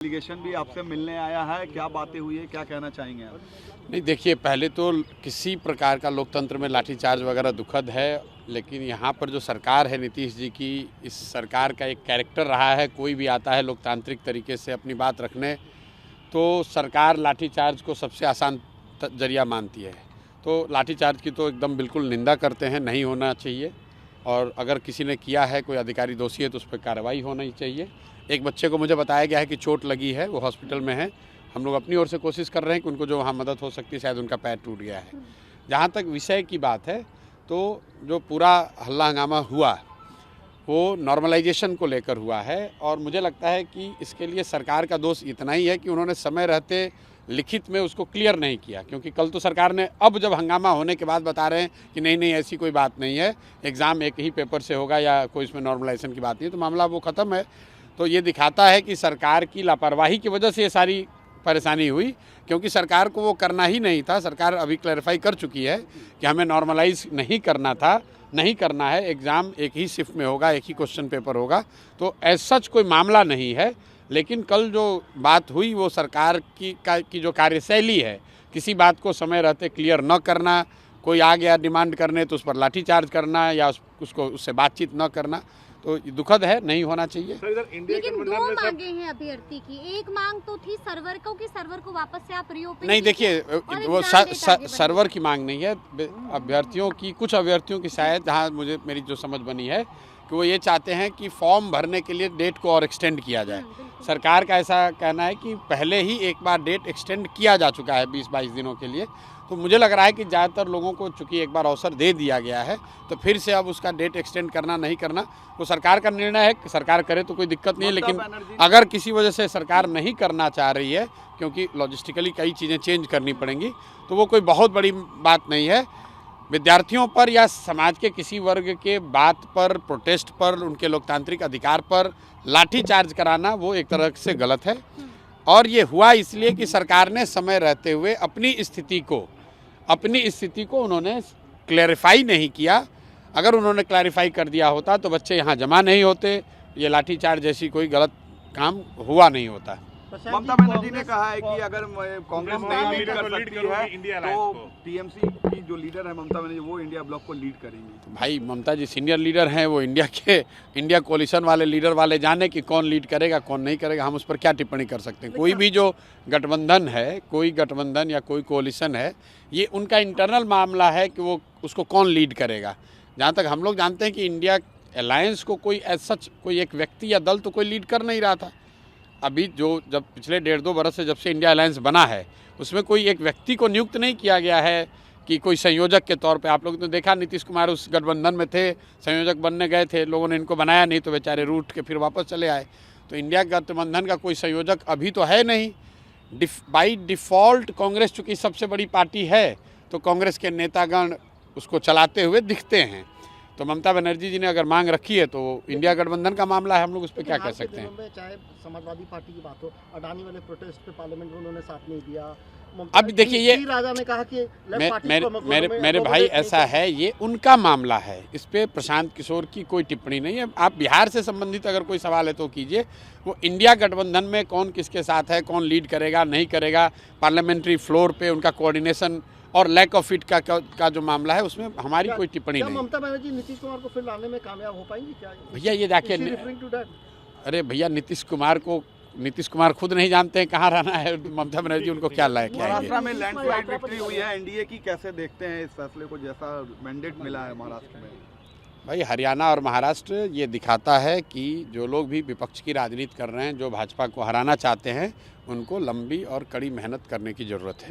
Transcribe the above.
Delegation भी आपसे मिलने आया है, क्या बातें हुई है, क्या कहना चाहेंगे आप? नहीं, देखिए, पहले तो किसी प्रकार का लोकतंत्र में लाठीचार्ज वगैरह दुखद है, लेकिन यहाँ पर जो सरकार है नीतीश जी की, इस सरकार का एक कैरेक्टर रहा है, कोई भी आता है लोकतांत्रिक तरीके से अपनी बात रखने, तो सरकार लाठीचार्ज को सबसे आसान जरिया मानती है। तो लाठीचार्ज की तो एकदम बिल्कुल निंदा करते हैं, नहीं होना चाहिए, और अगर किसी ने किया है, कोई अधिकारी दोषी है, तो उस पर कार्रवाई होनी चाहिए। एक बच्चे को मुझे बताया गया है कि चोट लगी है, वो हॉस्पिटल में है। हम लोग अपनी ओर से कोशिश कर रहे हैं कि उनको जो वहाँ मदद हो सकती है, शायद उनका पैर टूट गया है। जहाँ तक विषय की बात है, तो जो पूरा हल्ला हंगामा हुआ वो नॉर्मलाइजेशन को लेकर हुआ है, और मुझे लगता है कि इसके लिए सरकार का दोष इतना ही है कि उन्होंने समय रहते लिखित में उसको क्लियर नहीं किया। क्योंकि कल तो सरकार ने, अब जब हंगामा होने के बाद बता रहे हैं कि नहीं ऐसी कोई बात नहीं है, एग्ज़ाम एक ही पेपर से होगा या कोई इसमें नॉर्मलाइजेशन की बात नहीं है, तो मामला वो ख़त्म है। तो ये दिखाता है कि सरकार की लापरवाही की वजह से ये सारी परेशानी हुई, क्योंकि सरकार को वो करना ही नहीं था। सरकार अभी क्लैरिफाई कर चुकी है कि हमें नॉर्मलाइज नहीं करना था, नहीं करना है, एग्ज़ाम एक ही शिफ्ट में होगा, एक ही क्वेश्चन पेपर होगा, तो एज सच कोई मामला नहीं है। लेकिन कल जो बात हुई वो सरकार की जो कार्यशैली है, किसी बात को समय रहते क्लियर न करना, कोई आ गया डिमांड करने तो उस पर लाठीचार्ज करना या उससे बातचीत न करना, तो दुखद है, नहीं होना चाहिए। लेकिन दो मांगे हैं अभ्यर्थी की, एक मांग तो थी सर्वर को वापस से आप रिओपन नहीं, देखिए, वो सर्वर की मांग नहीं है, अभ्यर्थियों की, कुछ अभ्यर्थियों की शायद, जहाँ मुझे मेरी जो समझ बनी है कि वो ये चाहते हैं कि फॉर्म भरने के लिए डेट को और एक्सटेंड किया जाए। सरकार का ऐसा कहना है कि पहले ही एक बार डेट एक्सटेंड किया जा चुका है 20-22 दिनों के लिए। तो मुझे लग रहा है कि ज़्यादातर लोगों को चूंकि एक बार अवसर दे दिया गया है, तो फिर से अब उसका डेट एक्सटेंड करना नहीं करना वो सरकार का निर्णय है। सरकार करे तो कोई दिक्कत नहीं है, लेकिन अगर किसी वजह से सरकार नहीं करना चाह रही है, क्योंकि लॉजिस्टिकली कई चीज़ें चेंज करनी पड़ेंगी, तो वो कोई बहुत बड़ी बात नहीं है। विद्यार्थियों पर या समाज के किसी वर्ग के बात पर, प्रोटेस्ट पर, उनके लोकतांत्रिक अधिकार पर लाठीचार्ज कराना वो एक तरह से गलत है। और ये हुआ इसलिए कि सरकार ने समय रहते हुए अपनी स्थिति को उन्होंने क्लैरिफाई नहीं किया। अगर उन्होंने क्लैरिफाई कर दिया होता तो बच्चे यहाँ जमा नहीं होते, ये लाठीचार्ज जैसी कोई गलत काम हुआ नहीं होता। ममता बनर्जी ने कहा है कि अगर कांग्रेस नहीं लीड कर सकती है तो टीएमसी की जो लीडर है ममता बनर्जी, वो इंडिया ब्लॉक को लीड करेंगी। तो भाई, ममता जी सीनियर लीडर हैं, वो इंडिया कोalition वाले लीडर वाले जाने कि कौन लीड करेगा कौन नहीं करेगा, हम उस पर क्या टिप्पणी कर सकते हैं। कोई भी जो गठबंधन है, कोई गठबंधन या कोई कोalition है, ये उनका इंटरनल मामला है कि वो उसको कौन लीड करेगा। जहाँ तक हम लोग जानते हैं कि इंडिया अलायंस को कोई एज सच कोई एक व्यक्ति या दल तो कोई लीड कर नहीं रहा था। अभी जब पिछले 1.5-2 बरस से जब से इंडिया अलायंस बना है, उसमें कोई एक व्यक्ति को नियुक्त नहीं किया गया है कि कोई संयोजक के तौर पे। आप लोग ने देखा, नीतीश कुमार उस गठबंधन में थे, संयोजक बनने गए थे, लोगों ने इनको बनाया नहीं, तो बेचारे रूठ के फिर वापस चले आए। तो इंडिया गठबंधन का कोई संयोजक अभी तो है नहीं। बाई डिफ़ॉल्ट कांग्रेस चूँकि सबसे बड़ी पार्टी है, तो कांग्रेस के नेतागण उसको चलाते हुए दिखते हैं। तो ममता बनर्जी जी ने अगर मांग रखी है तो इंडिया गठबंधन का मामला है, हम लोग उस पर क्या कह सकते हैं। चाहे समाजवादी पार्टी की बात हो, अडानी वाले प्रोटेस्ट पे पार्लियामेंट में उन्होंने साथ नहीं दिया। अब देखिए, ये राजा ने कहा कि मेरे भाई, ऐसा है, ये उनका मामला है, इस पे प्रशांत किशोर की कोई टिप्पणी नहीं है। आप बिहार से संबंधित अगर कोई सवाल है तो कीजिए। वो इंडिया गठबंधन में कौन किसके साथ है, कौन लीड करेगा नहीं करेगा, पार्लियामेंट्री फ्लोर पे उनका कोऑर्डिनेशन और लैक ऑफ इट का जो मामला है, उसमें हमारी कोई टिप्पणी नहीं। ममता बनर्जी नीतीश कुमार को फिर लाने में कामयाब हो पाएंगी क्या? भैया ये जाके, अरे भैया, नीतीश कुमार खुद नहीं जानते हैं कहाँ रहना है, ममता बनर्जी उनको क्या लायक है। महाराष्ट्र में लैंडस्लाइड विक्ट्री हुई है एनडीए की, कैसे देखते हैं इस फैसले को, जैसा मैंडेट मिला है महाराष्ट्र में? भाई, हरियाणा और महाराष्ट्र ये दिखाता है कि जो लोग भी विपक्ष की राजनीति कर रहे हैं, जो भाजपा को हराना चाहते हैं, उनको लंबी और कड़ी मेहनत करने की ज़रूरत है।